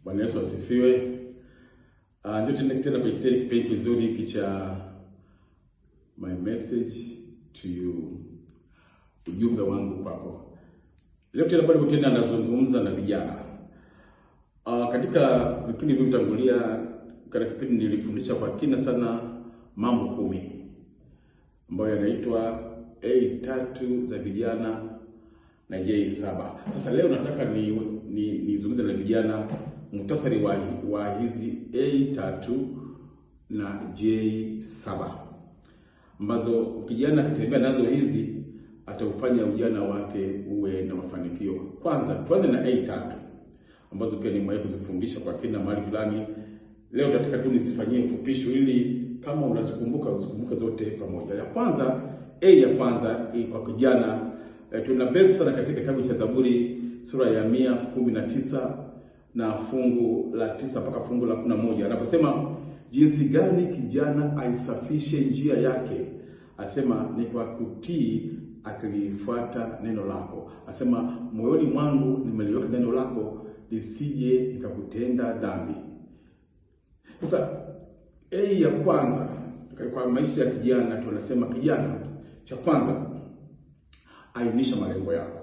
Bwana Yesu asifiwe. Ndio tena kwenye kipindi kizuri hiki cha my message to you, ujumbe wangu kwako. Leo tena bado tena nazungumza na vijana. Katika vipindi vilivyotangulia, katika kipindi nilifundisha kwa kina sana mambo 10 ambayo yanaitwa A3 za vijana na J7. Sasa leo nataka nizungumze na vijana muhtasari wa hizi A3 na J7 ambazo kijana akitembea nazo hizi ataufanya ujana wake uwe na mafanikio. Kwanza na A3 ambazo pia nimewahi kuzifundisha kwa kina mahali fulani. Leo nataka tu nizifanyie ufupisho ili kama unazikumbuka zote pamoja. Ya kwanza kwa kijana tunabeza sana katika kitabu cha Zaburi sura ya 119 na fungu la 9 mpaka fungu la 11. Anaposema jinsi gani kijana aisafishe njia yake, asema ni kwa kutii akilifuata neno lako. Asema moyoni mwangu nimeliweka neno lako, lisije nikakutenda dhambi. Sasa ya kwanza kwa maisha ya kijana tunasema kijana, cha kwanza ainisha malengo yako.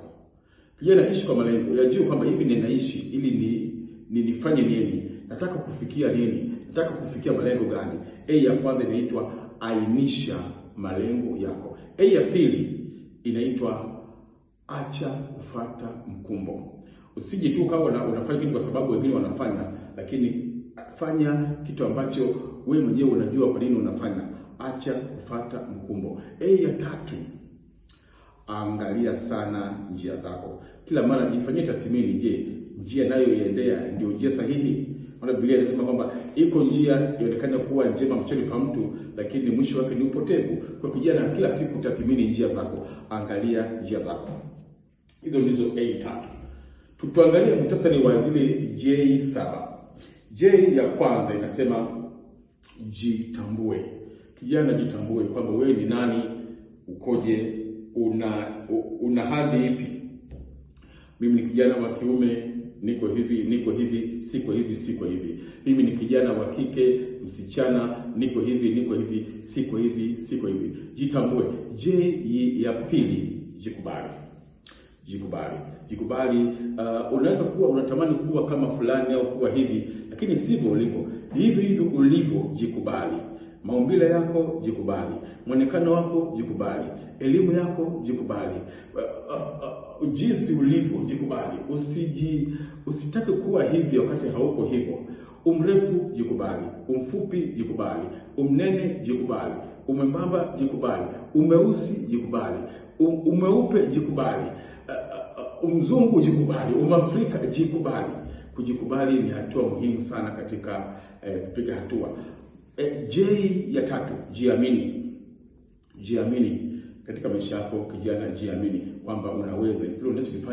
Kijana ishi kwa malengo. Yajue kwamba hivi ninaishi ili nifanye nini? Nataka kufikia nini? Nataka kufikia malengo gani? Ya kwanza inaitwa ainisha malengo yako. Ya pili inaitwa acha kufuata mkumbo. Usije tu kama unafanya kitu kwa sababu wengine wanafanya, lakini fanya kitu ambacho wewe mwenyewe unajua kwa nini unafanya. Acha kufuata mkumbo. Ya tatu, angalia sana njia zako. Kila mara jifanyie tathmini, je, njia nayo iendea ndio njia sahihi? Maana Biblia inasema kwamba iko njia inaonekana kuwa njema machoni pa mtu, lakini mwisho wake ni upotevu. Kwa kijana, kila siku tathmini njia zako, angalia njia zako. Hizo ndizo A3. Tuangalie muhtasari wa zile J7. J ya kwanza inasema jitambue. Kijana, jitambue kwamba wewe ni nani, ukoje, una hadhi ipi. Mimi ni kijana wa kiume, niko hivi, siko hivi. Mimi ni kijana wa kike, msichana, niko hivi, siko hivi. Jitambue. J ya pili, jikubali. Unaweza kuwa unatamani kuwa kama fulani au kuwa hivi, lakini sivyo ulivyo. Hivi ulivyo, jikubali. Maumbile yako, jikubali. Muonekano wako, jikubali. Elimu yako, jikubali. Jinsi ulivyo, jikubali. Usitake kuwa hivi wakati hauko hivyo. Umrefu, jikubali. Umfupi, jikubali. Umnene, jikubali. Umembamba, jikubali. Umeusi, jikubali. Umeupe, jikubali. Umzungu, jikubali. Umafrika, jikubali. Kujikubali ni hatua muhimu sana katika kupiga hatua. J ya tatu, jiamini katika maisha yako. Kijana, jiamini kwamba unaweza. Hilo unachokifanya